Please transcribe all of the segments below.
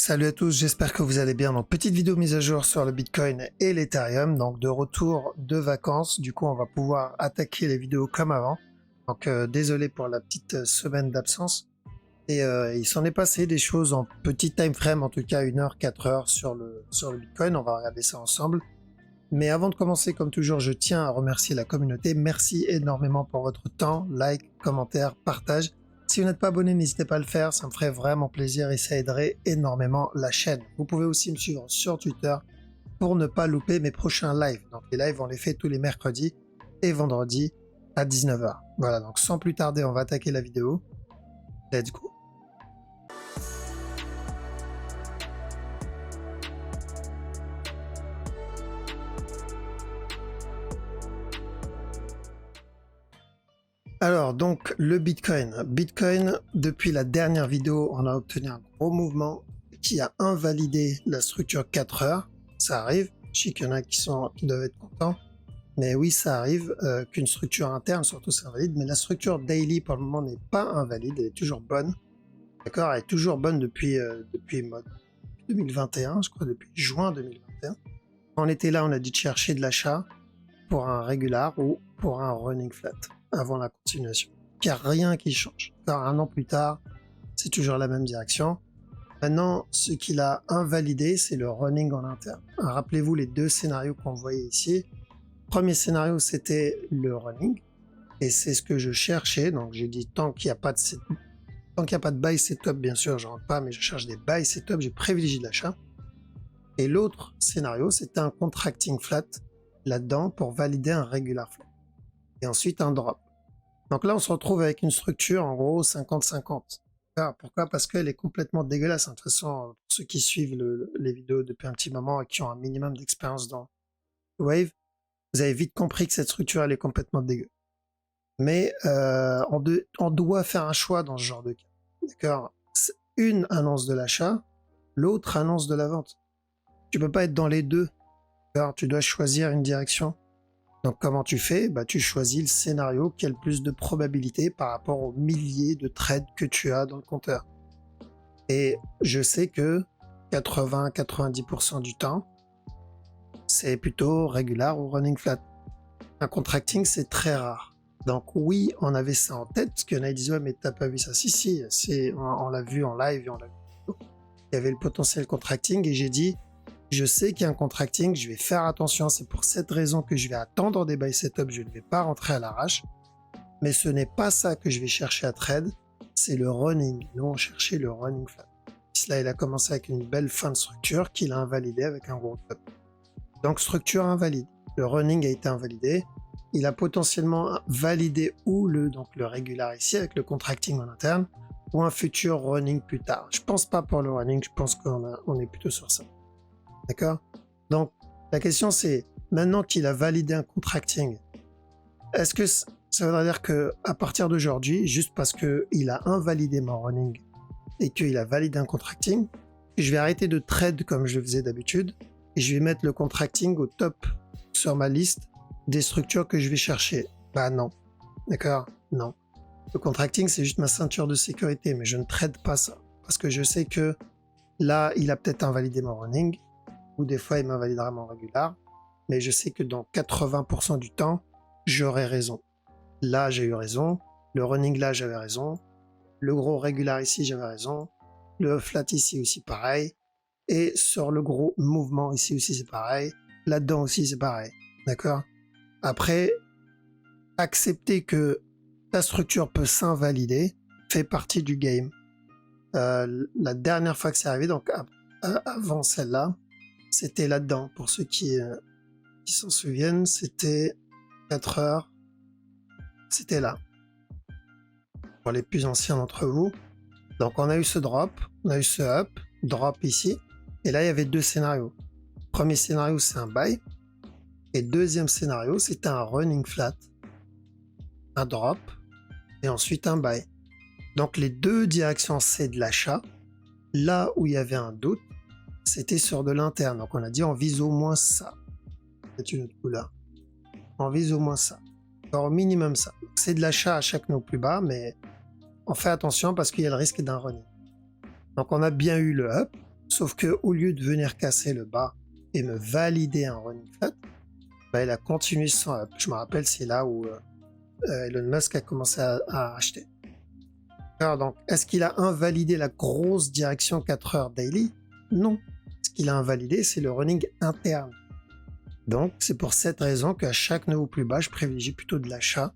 Salut à tous, j'espère que vous allez bien. Donc petite vidéo mise à jour sur le Bitcoin et l'Ethereum, donc de retour de vacances. Du coup, on va pouvoir attaquer les vidéos comme avant. Donc désolé pour la petite semaine d'absence. Et il s'en est passé des choses en petit time frame, en tout cas 1 heure, 4 heures sur le Bitcoin. On va regarder ça ensemble. Mais avant de commencer, comme toujours, je tiens à remercier la communauté. Merci énormément pour votre temps, like, commentaire, partage. Si vous n'êtes pas abonné, n'hésitez pas à le faire, ça me ferait vraiment plaisir et ça aiderait énormément la chaîne. Vous pouvez aussi me suivre sur Twitter pour ne pas louper mes prochains lives. Donc les lives, on les fait tous les mercredis et vendredis à 19 h. Voilà, donc sans plus tarder, on va attaquer la vidéo. Let's go. Alors donc le Bitcoin. Bitcoin, depuis la dernière vidéo, on a obtenu un gros mouvement qui a invalidé la structure 4 heures. Ça arrive, je sais qu'il y en a qui doivent être contents. Mais oui, ça arrive qu'une structure interne, surtout, s'invalide. Mais la structure daily, pour le moment, n'est pas invalide. Elle est toujours bonne. D'accord, elle est toujours bonne depuis 2021, je crois, depuis juin 2021. Quand on était là, on a dit de chercher de l'achat pour un régular ou pour un running flat avant la continuation. Il n'y a rien qui change. Alors, 1 an plus tard, c'est toujours la même direction. Maintenant, ce qu'il a invalidé, c'est le running en interne. Rappelez-vous les deux scénarios qu'on voyait ici. Premier scénario, c'était le running. Et c'est ce que je cherchais. Donc, j'ai dit, tant qu'il n'y a pas de buy setup, bien sûr, je rentre pas, mais je cherche des buy setup, j'ai privilégié l'achat. Et l'autre scénario, c'était un contracting flat là-dedans pour valider un regular flat. Et ensuite un drop. Donc là, on se retrouve avec une structure en gros 50-50. Pourquoi? Parce qu'elle est complètement dégueulasse. De toute façon, pour ceux qui suivent les vidéos depuis un petit moment et qui ont un minimum d'expérience dans Wave, vous avez vite compris que cette structure, elle est complètement dégueu. Mais on doit faire un choix dans ce genre de cas. D'accord? Une annonce de l'achat, l'autre annonce de la vente. Tu peux pas être dans les deux. Alors, tu dois choisir une direction. Donc comment tu fais? Tu choisis le scénario qui a le plus de probabilité par rapport aux milliers de trades que tu as dans le compteur. Et je sais que 80-90% du temps, c'est plutôt regular ou running flat. Un contracting, c'est très rare. Donc oui, on avait ça en tête, parce qu'il y en a qui disent « Ouais, mais t'as pas vu ça ?» Si, on l'a vu en live et on l'a vu. Il y avait le potentiel contracting et j'ai dit je sais qu'il y a un contracting, je vais faire attention, c'est pour cette raison que je vais attendre des buy setup, je ne vais pas rentrer à l'arrache. Mais ce n'est pas ça que je vais chercher à trade, c'est le running. Nous, on cherchait le running flat. Là, il a commencé avec une belle fin de structure qu'il a invalidée avec un gros top. Donc, structure invalide. Le running a été invalidé. Il a potentiellement validé ou le régular ici avec le contracting en interne ou un futur running plus tard. Je pense pas pour le running, je pense qu'on est plutôt sur ça. D'accord? Donc, la question c'est, maintenant qu'il a validé un contracting, est-ce que ça voudrait dire que à partir d'aujourd'hui, juste parce qu'il a invalidé mon running et qu'il a validé un contracting, je vais arrêter de trade comme je le faisais d'habitude et je vais mettre le contracting au top sur ma liste des structures que je vais chercher? Bah non. D'accord? Non. Le contracting, c'est juste ma ceinture de sécurité, mais je ne trade pas ça. Parce que je sais que là, il a peut-être invalidé mon running, ou des fois il m'invalidera mon régular, mais je sais que dans 80% du temps, j'aurai raison. Là, j'ai eu raison, le running là, j'avais raison, le gros régular ici, j'avais raison, le flat ici aussi pareil, et sur le gros mouvement ici aussi c'est pareil, là-dedans aussi c'est pareil, d'accord? Après, accepter que ta structure peut s'invalider fait partie du game. La dernière fois que c'est arrivé, donc avant celle-là, c'était là-dedans. Pour ceux qui s'en souviennent, c'était 4 heures. C'était là. Pour les plus anciens d'entre vous. Donc on a eu ce drop, on a eu ce up, drop ici. Et là, il y avait deux scénarios. Premier scénario, c'est un buy. Et deuxième scénario, c'était un running flat. Un drop. Et ensuite un buy. Donc les deux directions, c'est de l'achat. Là où il y avait un doute, c'était sur de l'interne. Donc on a dit on vise au moins ça. C'est une autre couleur. On vise au moins ça. Alors au minimum ça. C'est de l'achat à chaque nœud plus bas, mais on fait attention parce qu'il y a le risque d'un running. Donc on a bien eu le up. Sauf que au lieu de venir casser le bas et me valider un running flat, bah, il a continué son up. Je me rappelle, c'est là où Elon Musk a commencé à acheter. Alors donc, est-ce qu'il a invalidé la grosse direction 4 heures daily? Non. Ce qu'il a invalidé, c'est le running interne. Donc, c'est pour cette raison qu'à chaque niveau plus bas, je privilégie plutôt de l'achat.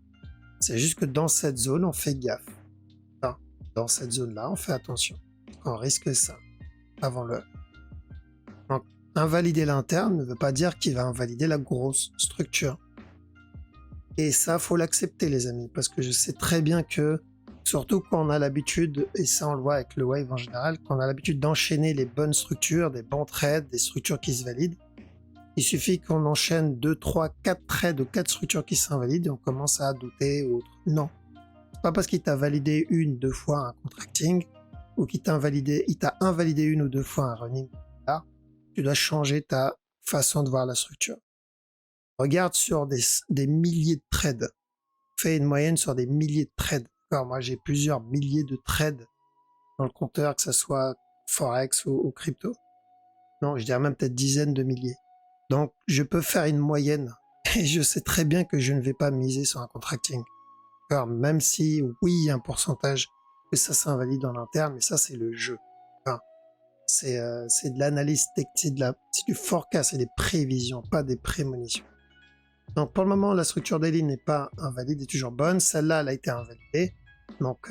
C'est juste que dans cette zone, on fait gaffe. Enfin, dans cette zone-là, on fait attention. On risque ça avant l'heure. Donc, invalider l'interne ne veut pas dire qu'il va invalider la grosse structure. Et ça, faut l'accepter, les amis, parce que je sais très bien que, surtout quand on a l'habitude, et ça on le voit avec le wave en général, quand on a l'habitude d'enchaîner les bonnes structures, des bons trades, des structures qui se valident, il suffit qu'on enchaîne 2, 3, 4 trades ou 4 structures qui s'invalident et on commence à douter ou autre. Non. C'est pas parce qu'il t'a validé 1, 2 fois un contracting ou qu'il t'a invalidé, il t'a invalidé 1 ou 2 fois un running. Là, tu dois changer ta façon de voir la structure. Regarde sur des milliers de trades. Fais une moyenne sur des milliers de trades. Alors, moi, j'ai plusieurs milliers de trades dans le compteur, que ce soit Forex ou crypto. Non, je dirais même peut-être dizaines de milliers. Donc, je peux faire une moyenne et je sais très bien que je ne vais pas miser sur un contracting. Alors, même si, oui, il y a un pourcentage que ça s'invalide en interne, mais ça, c'est le jeu. Enfin, c'est de l'analyse technique, c'est du forecast, c'est des prévisions, pas des prémonitions. Donc, pour le moment, la structure daily n'est pas invalide, est toujours bonne. Celle-là, elle a été invalidée. Donc,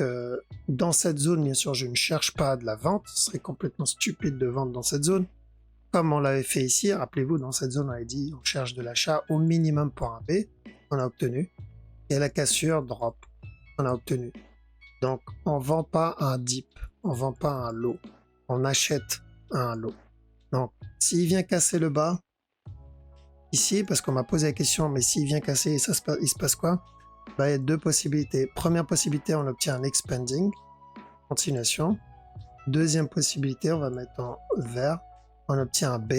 dans cette zone, bien sûr, je ne cherche pas de la vente. Ce serait complètement stupide de vendre dans cette zone. Comme on l'avait fait ici, rappelez-vous, dans cette zone, on avait dit on cherche de l'achat au minimum pour un B, on a obtenu. Et la cassure, drop, on a obtenu. Donc, on ne vend pas un dip, on ne vend pas un low, on achète un low. Donc, s'il vient casser le bas, ici, parce qu'on m'a posé la question, mais s'il vient casser, il se passe quoi? Bah, il y a deux possibilités. Première possibilité, on obtient un expanding, continuation. Deuxième possibilité, on va mettre en vert, on obtient un B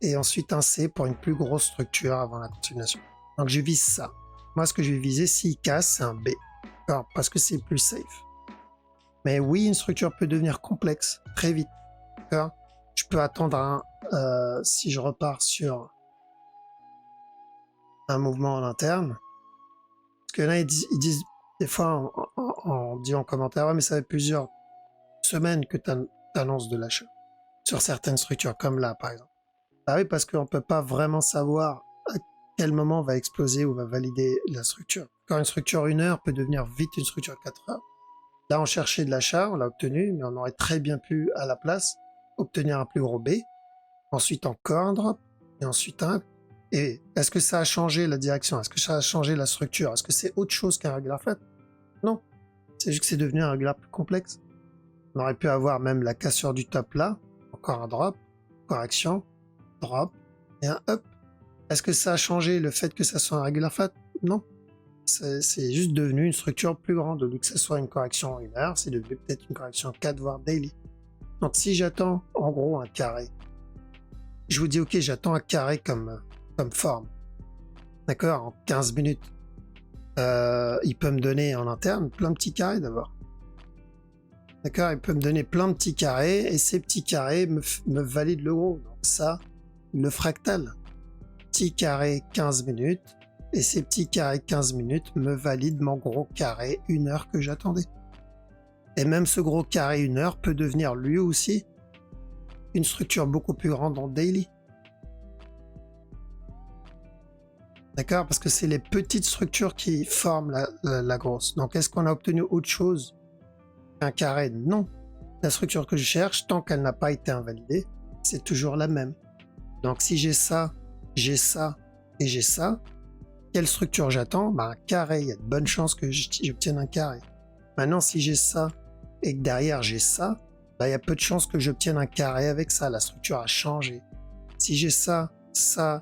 et ensuite un C pour une plus grosse structure avant la continuation. Donc je vise ça. Moi, ce que je vais viser, s'il casse, c'est un B. Alors, parce que c'est plus safe. Mais oui, une structure peut devenir complexe très vite. Je peux attendre si je repars sur un mouvement en interne. Parce que là, ils disent des fois, on dit en commentaire, ouais, mais ça fait plusieurs semaines que tu annonces de l'achat sur certaines structures, comme là, par exemple. Bah oui, parce qu'on ne peut pas vraiment savoir à quel moment va exploser ou va valider la structure. Quand une structure 1 heure peut devenir vite une structure 4 heures. Là, on cherchait de l'achat, on l'a obtenu, mais on aurait très bien pu, à la place, obtenir un plus gros B, ensuite encore un drop, et ensuite un. Et est-ce que ça a changé la direction? Est-ce que ça a changé la structure? Est-ce que c'est autre chose qu'un regular flat? Non. C'est juste que c'est devenu un regular plus complexe. On aurait pu avoir même la cassure du top là, encore un drop, correction, drop et un up. Est-ce que ça a changé le fait que ça soit un regular flat? Non. C'est juste devenu une structure plus grande. Au lieu que ça soit une correction en 1 heure, c'est devenu peut-être une correction 4 voire daily. Donc si j'attends en gros un carré, je vous dis ok, j'attends un carré comme forme. D'accord, en 15 minutes. Il peut me donner en interne plein de petits carrés d'abord. D'accord, il peut me donner plein de petits carrés et ces petits carrés me valident le gros. Donc ça, le fractal. Petit carré 15 minutes et ces petits carrés 15 minutes me valident mon gros carré 1 heure que j'attendais. Et même ce gros carré 1 heure peut devenir lui aussi une structure beaucoup plus grande en daily. D'accord, parce que c'est les petites structures qui forment la grosse. Donc est-ce qu'on a obtenu autre chose qu'un carré? Non. La structure que je cherche, tant qu'elle n'a pas été invalidée, c'est toujours la même. Donc si j'ai ça et j'ai ça, quelle structure j'attends? Un carré, il y a de bonnes chances que j'obtienne un carré. Maintenant, si j'ai ça et que derrière j'ai ça, il y a peu de chances que j'obtienne un carré avec ça. La structure a changé. Si j'ai ça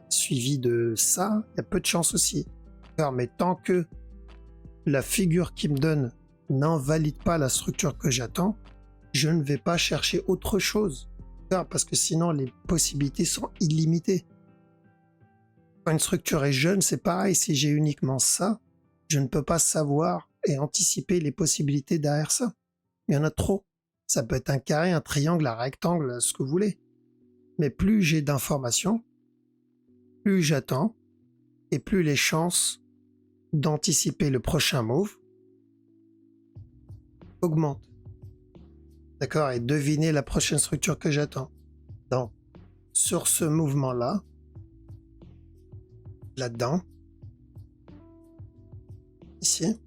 suivi de ça, il y a peu de chances aussi. Mais tant que la figure qui me donne n'invalide pas la structure que j'attends, je ne vais pas chercher autre chose. Parce que sinon, les possibilités sont illimitées. Quand une structure est jeune, c'est pareil. Si j'ai uniquement ça, je ne peux pas savoir et anticiper les possibilités derrière ça. Il y en a trop. Ça peut être un carré, un triangle, un rectangle, ce que vous voulez. Mais plus j'ai d'informations, plus j'attends, et plus les chances d'anticiper le prochain move augmentent. D'accord? Et deviner la prochaine structure que j'attends. Donc, sur ce mouvement-là, là-dedans, ici.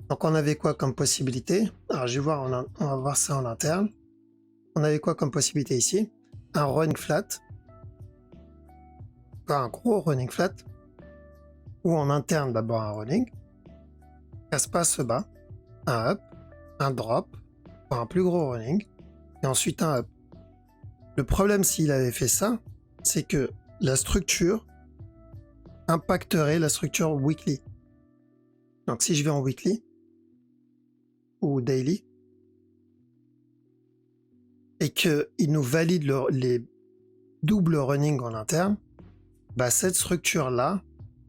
Donc, on avait quoi comme possibilité? Alors, je vais voir, on va voir ça en interne. On avait quoi comme possibilité ici? Un running flat. Un gros running flat. Ou en interne, d'abord un running. Casse pas se bat. Un up, un drop, un plus gros running. Et ensuite un up. Le problème s'il avait fait ça, c'est que la structure impacterait la structure weekly. Donc si je vais en weekly ou daily et qu'il nous valide les doubles running en interne, bah cette structure-là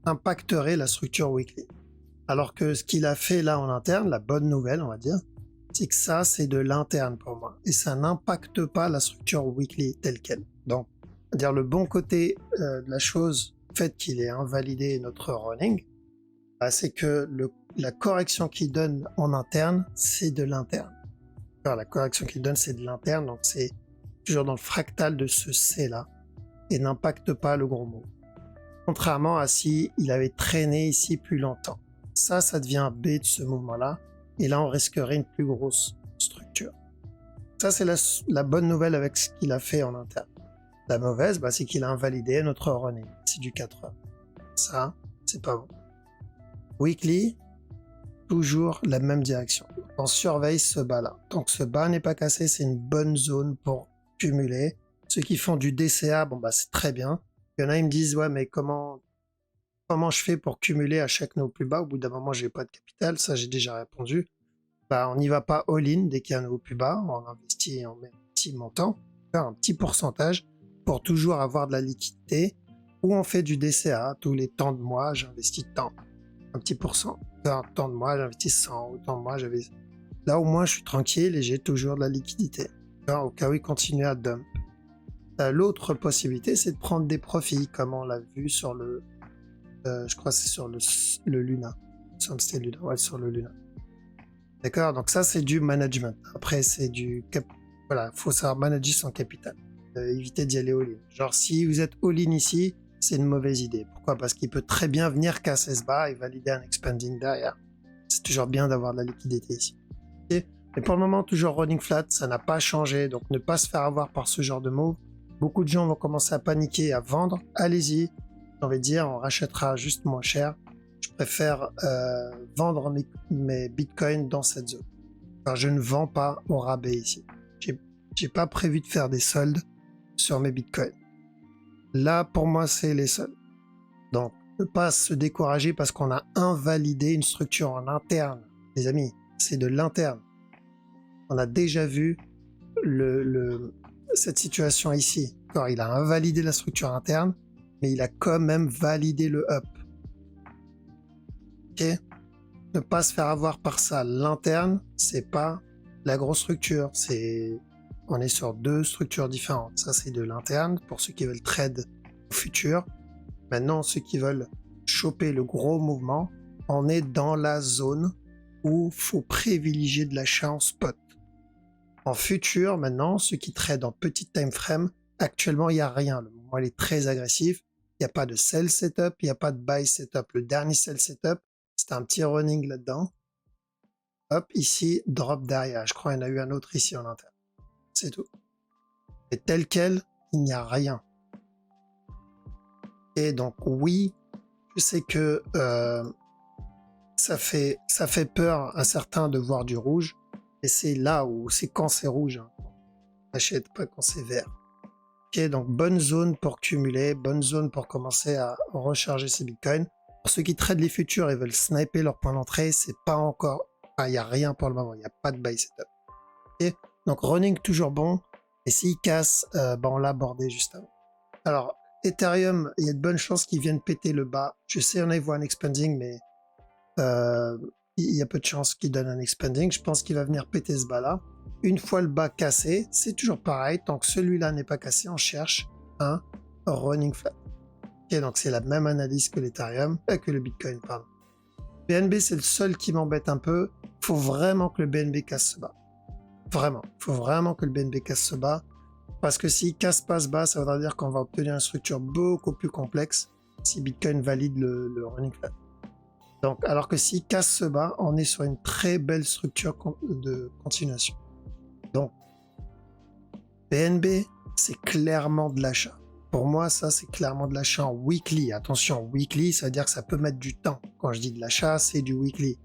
impacterait la structure weekly. Alors que ce qu'il a fait là en interne, la bonne nouvelle on va dire, c'est que ça c'est de l'interne pour moi et ça n'impacte pas la structure weekly telle quelle. Donc, dire le bon côté de la chose, le fait qu'il ait invalidé notre running, bah, c'est que la correction qu'il donne en interne, c'est de l'interne. Alors, la correction qu'il donne, c'est de l'interne, donc c'est toujours dans le fractal de ce C là et n'impacte pas le gros mot. Contrairement à si il avait traîné ici plus longtemps. Ça devient B de ce mouvement-là. Et là, on risquerait une plus grosse structure. Ça, c'est la bonne nouvelle avec ce qu'il a fait en interne. La mauvaise, bah, c'est qu'il a invalidé notre running. C'est du 4 heures. Ça, c'est pas bon. Weekly, toujours la même direction. On surveille ce bas-là. Tant que ce bas n'est pas cassé, c'est une bonne zone pour cumuler. Ceux qui font du DCA, bon, bah, c'est très bien. Il y en a, ils me disent, ouais, mais comment je fais pour cumuler à chaque nouveau plus bas? Au bout d'un moment, j'ai pas de capital. Ça, j'ai déjà répondu. Bah, on n'y va pas all-in dès qu'il y a un nouveau plus bas. On investit, on met un petit montant, un petit pourcentage pour toujours avoir de la liquidité. Ou on fait du DCA. Tous les temps de mois, j'investis tant. Un petit pourcent. Tant de mois, j'investis 100. Autant de mois, j'investis. Là, au moins, je suis tranquille et j'ai toujours de la liquidité. Au cas où il continue à dump. L'autre possibilité, c'est de prendre des profits, comme on l'a vu sur le... je crois que c'est sur le Luna. C'était Luna, ouais, sur le Luna. D'accord, donc ça c'est du management. Après c'est du voilà, faut savoir manager son capital. Éviter d'y aller all-in. Genre si vous êtes all-in ici, c'est une mauvaise idée. Pourquoi? Parce qu'il peut très bien venir casser ce bas et valider un expanding derrière. C'est toujours bien d'avoir de la liquidité ici. Okay. Mais pour le moment, toujours running flat, ça n'a pas changé. Donc ne pas se faire avoir par ce genre de move. Beaucoup de gens vont commencer à paniquer, à vendre. Allez-y, j'ai envie de dire, on rachètera juste moins cher. Je préfère vendre mes bitcoins dans cette zone. Enfin, je ne vends pas au rabais ici. J'ai pas prévu de faire des soldes sur mes bitcoins. Là, pour moi, c'est les soldes. Donc, ne pas se décourager parce qu'on a invalidé une structure en interne. Les amis, c'est de l'interne. On a déjà vu cette situation ici. Alors, il a invalidé la structure interne, mais il a quand même validé le up. Ok? Ne pas se faire avoir par ça. L'interne, c'est pas la grosse structure. On est sur deux structures différentes. Ça, c'est de l'interne pour ceux qui veulent trade au futur. Maintenant, ceux qui veulent choper le gros mouvement, on est dans la zone où faut privilégier de l'achat en spot. En futur, maintenant, ceux qui tradent en petit time frame, actuellement, il n'y a rien. Le mouvement, il est très agressif. Il n'y a pas de sell setup, il n'y a pas de buy setup. Le dernier sell setup, c'est un petit running là-dedans. Hop, ici, drop derrière. Je crois qu'il y en a eu un autre ici en interne. C'est tout. Et tel quel, il n'y a rien. Et donc, oui, je sais que ça fait peur à certains de voir du rouge. Et c'est là où c'est quand c'est rouge. Hein. N'achète pas quand c'est vert. Ok, donc bonne zone pour cumuler, bonne zone pour commencer à recharger ses bitcoins. Pour ceux qui tradent les futurs et veulent sniper leur point d'entrée, c'est pas encore... il n'y a rien pour le moment, il n'y a pas de buy setup. Okay, donc running toujours bon. Et s'il casse, on l'a abordé juste avant. Alors, Ethereum, il y a de bonnes chances qu'ils viennent péter le bas. Je sais, on y voit un expanding, mais il y a peu de chances qu'il donne un expanding. Je pense qu'il va venir péter ce bas-là. Une fois le bas cassé, c'est toujours pareil. Tant que celui-là n'est pas cassé, on cherche un running flat. Ok, donc c'est la même analyse que l'Ethereum, que le Bitcoin, pardon. BNB, c'est le seul qui m'embête un peu. Il faut vraiment que le BNB casse ce bas. Vraiment. Il faut vraiment que le BNB casse ce bas. Parce que s'il casse pas ce bas, ça voudra dire qu'on va obtenir une structure beaucoup plus complexe si Bitcoin valide le running flat. Donc, alors que s'il casse ce bas, on est sur une très belle structure de continuation. Donc, BNB, c'est clairement de l'achat. Pour moi, ça, c'est clairement de l'achat en weekly. Attention, weekly, ça veut dire que ça peut mettre du temps. Quand je dis de l'achat, c'est du weekly.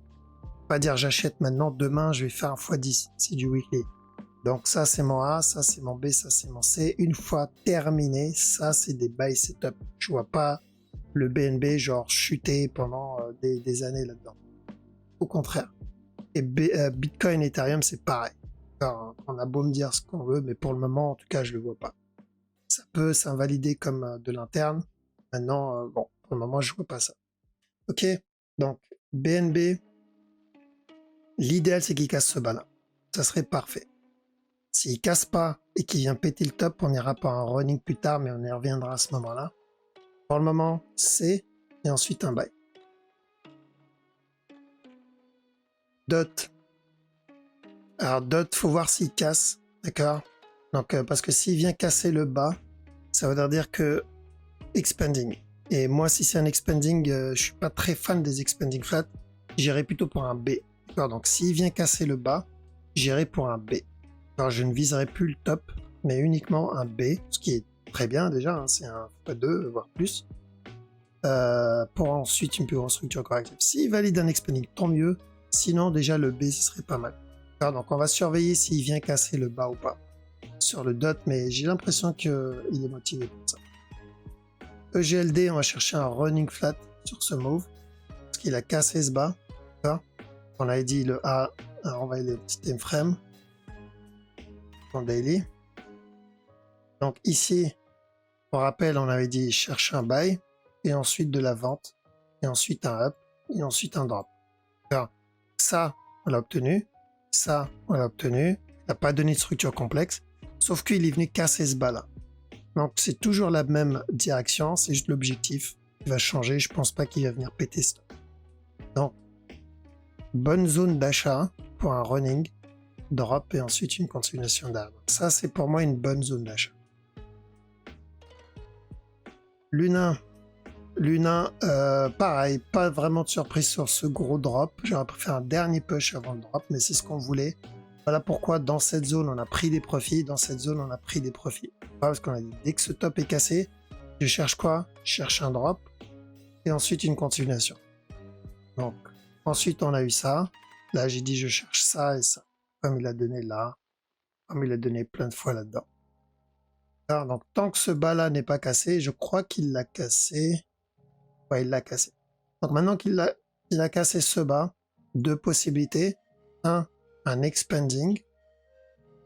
Pas dire j'achète maintenant, demain, je vais faire un x10. C'est du weekly. Donc ça, c'est mon A, ça, c'est mon B, ça, c'est mon C. Une fois terminé, ça, c'est des buy setup. Je vois pas le BNB genre chuter pendant des années là-dedans. Au contraire. Et Bitcoin et Ethereum, c'est pareil. Alors, on a beau me dire ce qu'on veut, mais pour le moment, en tout cas, je le vois pas. Ça peut s'invalider comme de l'interne. Maintenant, bon, pour le moment, je vois pas ça. Ok, donc BNB, l'idéal, c'est qu'il casse ce bas-là. Ça serait parfait. S'il casse pas et qu'il vient péter le top, on ira par un running plus tard, mais on y reviendra à ce moment-là. Pour le moment, c'est et ensuite un buy. DOT. Alors DOT, faut voir s'il casse, d'accord? Donc parce que s'il vient casser le bas, ça veut dire que expanding. Et moi, si c'est un expanding, je suis pas très fan des expanding flat. J'irai plutôt pour un B. Donc s'il vient casser le bas, j'irai pour un B. Alors je ne viserai plus le top, mais uniquement un B, ce qui est très bien déjà, hein, c'est un x2, voire plus. Pour ensuite une plus grosse structure corrective. S'il valide un expanding, tant mieux. Sinon, déjà le B, ce serait pas mal. Alors, donc on va surveiller s'il vient casser le bas ou pas sur le DOT, mais j'ai l'impression qu'il est motivé pour ça. EGLD, on va chercher un running flat sur ce move, parce qu'il a cassé ce bas. On avait dit le A, on va aller le petit time frame en daily. Donc ici, pour rappel, on avait dit chercher un buy, et ensuite de la vente, et ensuite un up, et ensuite un drop. Alors, ça, on l'a obtenu. Ça, on l'a obtenu. Il n'a pas donné de structure complexe, sauf qu'il est venu casser ce bas-là. Donc c'est toujours la même direction, c'est juste l'objectif qui va changer. Je pense pas qu'il va venir péter ça. Donc, bonne zone d'achat pour un running, drop et ensuite une continuation d'arbre. Ça, c'est pour moi une bonne zone d'achat. Luna, pareil, pas vraiment de surprise sur ce gros drop. J'aurais préféré un dernier push avant le drop, mais c'est ce qu'on voulait. Voilà pourquoi dans cette zone, on a pris des profits. Dans cette zone, on a pris des profits. Parce qu'on a dit, dès que ce top est cassé, je cherche quoi? Je cherche un drop et ensuite une continuation. Donc, ensuite, on a eu ça. Là, j'ai dit, je cherche ça et ça. Comme il a donné là, comme il a donné plein de fois là-dedans. Alors, donc, tant que ce bas-là n'est pas cassé, je crois qu'il l'a cassé. Ouais, il l'a cassé. Donc, maintenant qu'il a cassé ce bas, deux possibilités. Un expanding.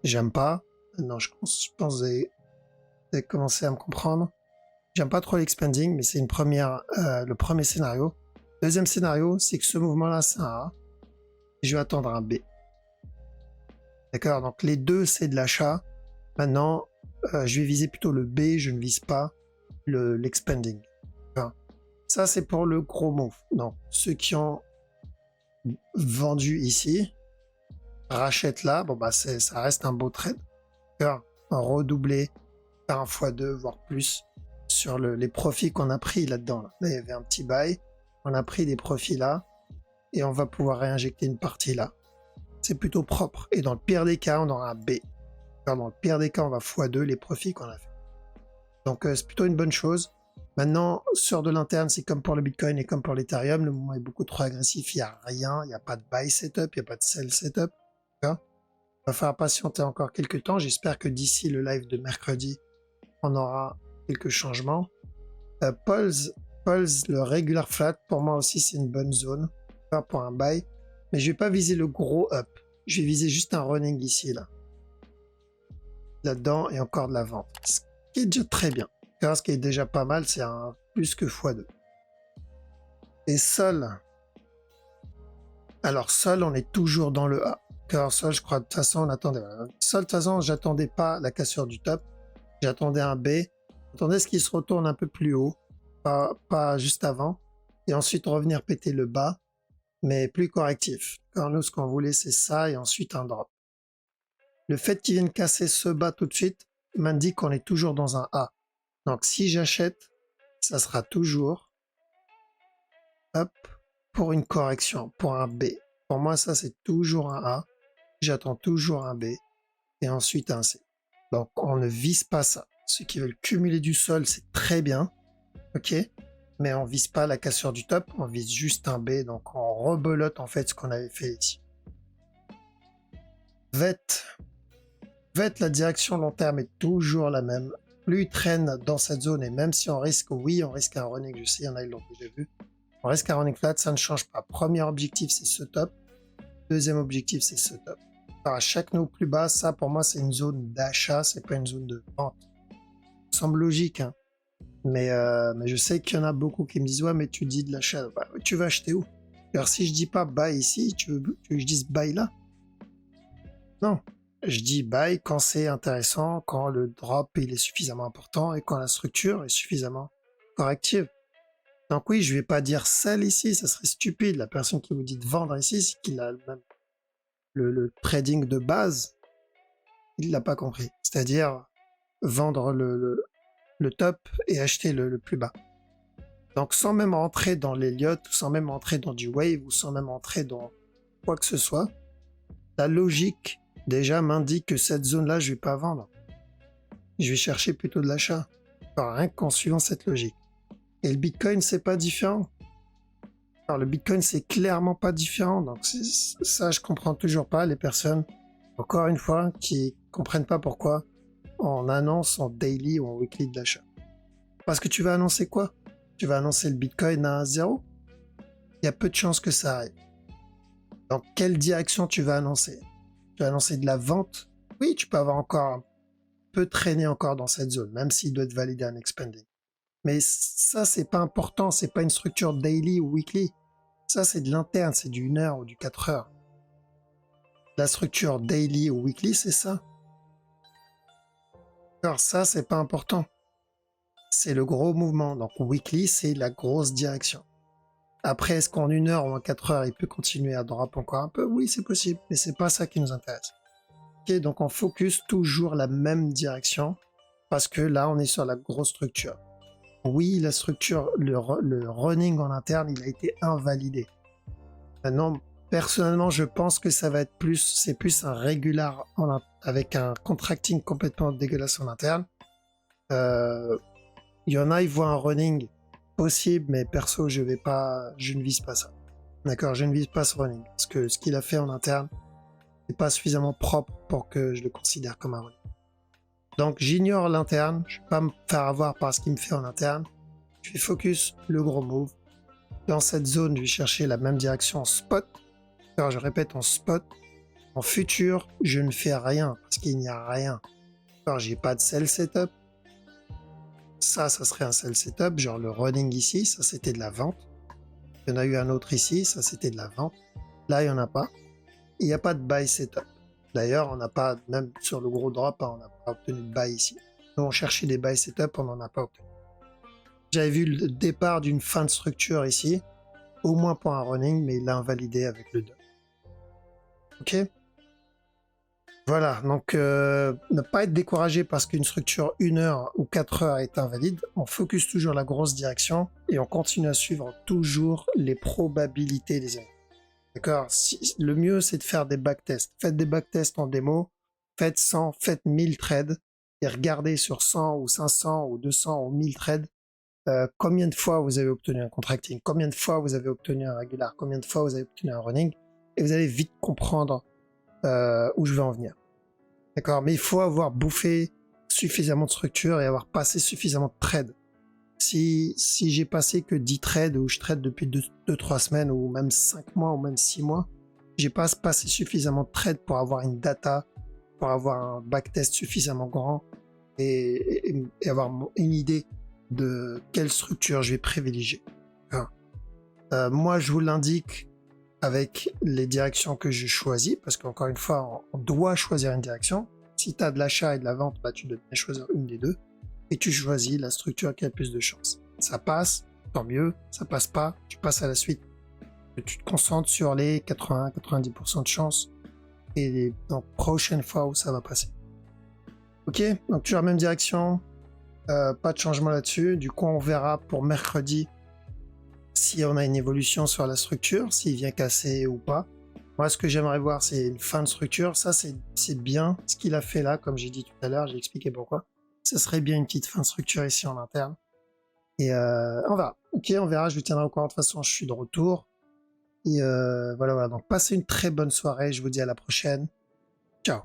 J'aime pas. Non, je pense que vous avez commencé à me comprendre. J'aime pas trop l'expanding, mais c'est le premier scénario. Deuxième scénario, c'est que ce mouvement-là, c'est un A. Et je vais attendre un B. D'accord, donc les deux, c'est de l'achat. Maintenant, je vais viser plutôt le B, je ne vise pas l'expanding. Enfin, ça, c'est pour le gros move. Donc, ceux qui ont vendu ici, rachètent là, bon, bah, ça reste un beau trade. Un redoublé par un x2, voire plus, sur les profits qu'on a pris là-dedans. Là, il y avait un petit buy, on a pris des profits là, et on va pouvoir réinjecter une partie là. C'est plutôt propre. Et dans le pire des cas, on aura un B. Dans le pire des cas, on va x2 les profits qu'on a fait. Donc c'est plutôt une bonne chose. Maintenant, sur de l'interne, c'est comme pour le Bitcoin et comme pour l'Ethereum, le mouvement est beaucoup trop agressif, il n'y a rien, il n'y a pas de buy setup, il n'y a pas de sell setup. Il va falloir patienter encore quelques temps. J'espère que d'ici le live de mercredi, on aura quelques changements. Pulse, le regular flat, pour moi aussi, c'est une bonne zone. Pas pour un buy. Mais je vais pas viser le gros up. Je vais viser juste un running ici, là. Là-dedans, et encore de la vente. Ce qui est déjà très bien. Ce qui est déjà pas mal, c'est un plus que x2. Et Sol. Alors sol, on est toujours dans le A. Car sol, je crois, de toute façon, on attendait. Sol, de toute façon, j'attendais pas la cassure du top. J'attendais un B. J'attendais ce qui se retourne un peu plus haut. Pas juste avant. Et ensuite revenir péter le bas. Mais plus correctif. Car nous, ce qu'on voulait, c'est ça et ensuite un drop. Le fait qu'ils viennent casser ce bas tout de suite m'indique qu'on est toujours dans un A. Donc si j'achète, ça sera toujours hop, pour une correction, pour un B. Pour moi, ça c'est toujours un A. J'attends toujours un B et ensuite un C. Donc on ne vise pas ça. Ceux qui veulent cumuler du sol, c'est très bien, ok, mais on vise pas la cassure du top, on vise juste un B. Donc on rebelote en fait ce qu'on avait fait ici. VET, la direction long terme est toujours la même. Plus il traîne dans cette zone, et même si on risque, oui, on risque un running, je sais, il y en a qui l'ont déjà vu. On risque un running flat, ça ne change pas. Premier objectif, c'est ce top. Deuxième objectif, c'est ce top. Alors à chaque nœud plus bas, ça pour moi, c'est une zone d'achat, c'est pas une zone de vente. Ça semble logique, hein. Mais je sais qu'il y en a beaucoup qui me disent, ouais, mais tu dis de l'achat, bah, tu vas acheter où? Alors si je dis pas buy ici, tu veux que je dise buy là? Non. Je dis buy quand c'est intéressant, quand le drop il est suffisamment important et quand la structure est suffisamment corrective. Donc oui, je vais pas dire sell ici, ça serait stupide. La personne qui vous dit de vendre ici, c'est qu'il a même le trading de base, il l'a pas compris. C'est-à-dire vendre le top et acheter le plus bas. Donc sans même rentrer dans l'Elliott, sans même rentrer dans du wave, ou sans même rentrer dans quoi que ce soit, la logique déjà m'indique que cette zone-là, je vais pas vendre. Je vais chercher plutôt de l'achat. Rien qu'en suivant cette logique. Et le Bitcoin, c'est pas différent. Alors le Bitcoin, c'est clairement pas différent. Donc ça, je comprends toujours pas les personnes, encore une fois, qui comprennent pas pourquoi on annonce en daily ou en weekly de l'achat. Parce que tu vas annoncer quoi? Tu vas annoncer le Bitcoin à 0? Il y a peu de chances que ça arrive. Dans quelle direction tu vas annoncer? Tu vas annoncer de la vente? Oui, tu peux avoir encore peut traîner encore dans cette zone, même s'il doit être validé un expanding. Mais ça, c'est pas important, c'est pas une structure daily ou weekly. Ça, c'est de l'interne, c'est du 1 heure ou du 4 heures. La structure daily ou weekly, c'est ça. Alors ça, c'est pas important. C'est le gros mouvement. Donc weekly, c'est la grosse direction. Après, est-ce qu'en 1 heure ou en 4 heures, il peut continuer à drop encore un peu? Oui, c'est possible, mais c'est pas ça qui nous intéresse. Ok, donc on focus toujours la même direction, parce que là, on est sur la grosse structure. Oui, la structure, le running en interne, il a été invalidé. Maintenant, personnellement, je pense que ça va être c'est plus un régular avec un contracting complètement dégueulasse en interne. Il y en a, ils voient un running possible, mais perso, je ne vise pas ça. D'accord, je ne vise pas ce running, parce que ce qu'il a fait en interne n'est pas suffisamment propre pour que je le considère comme un running. Donc j'ignore l'interne, je ne vais pas me faire avoir par ce qu'il me fait en interne. Je vais focus le gros move. Dans cette zone, je vais chercher la même direction en spot. Alors je répète, en spot. En futur, je ne fais rien parce qu'il n'y a rien. Alors j'ai pas de sell setup. Ça serait un sell setup, genre le running ici, ça c'était de la vente. Il y en a eu un autre ici, ça c'était de la vente. Là, il n'y en a pas. Il n'y a pas de buy setup. D'ailleurs, on n'a pas, même sur le gros drop, on n'a pas obtenu de buy ici. Nous, on cherchait des buy setup, on n'en a pas obtenu. J'avais vu le départ d'une fin de structure ici, au moins pour un running, mais il l'a invalidé avec le 2. Ok? Voilà, donc ne pas être découragé parce qu'une structure 1 heure ou 4 heures est invalide. On focus toujours la grosse direction et on continue à suivre toujours les probabilités des amis. D'accord? Le mieux, c'est de faire des backtests. Faites des backtests en démo, faites 100, faites 1000 trades et regardez sur 100 ou 500 ou 200 ou 1000 trades combien de fois vous avez obtenu un contracting, combien de fois vous avez obtenu un régular, combien de fois vous avez obtenu un running, et vous allez vite comprendre où je veux en venir. D'accord? Mais il faut avoir bouffé suffisamment de structure et avoir passé suffisamment de trades. Si j'ai passé que 10 trades ou je trade depuis 2-3 semaines ou même 5 mois ou même 6 mois, j'ai pas passé suffisamment de trades pour avoir une data, pour avoir un backtest suffisamment grand et avoir une idée de quelle structure je vais privilégier. Moi, je vous l'indique, avec les directions que je choisis, parce qu'encore une fois, on doit choisir une direction. Si tu as de l'achat et de la vente, bah, tu dois bien choisir une des deux, et tu choisis la structure qui a le plus de chance. Ça passe, tant mieux. Ça passe pas, tu passes à la suite. Tu te concentres sur les 80-90% de chance, et dans la prochaine fois où ça va passer. Ok, donc toujours la même direction, pas de changement là-dessus. Du coup, on verra pour mercredi si on a une évolution sur la structure, s'il vient casser ou pas. Moi, ce que j'aimerais voir, c'est une fin de structure. Ça, c'est bien ce qu'il a fait là, comme j'ai dit tout à l'heure, j'ai expliqué pourquoi. Ça serait bien une petite fin de structure ici en interne. Et on verra. Ok, on verra, je vous tiendrai au courant. De toute façon, je suis de retour. Et voilà. Donc, passez une très bonne soirée. Je vous dis à la prochaine. Ciao.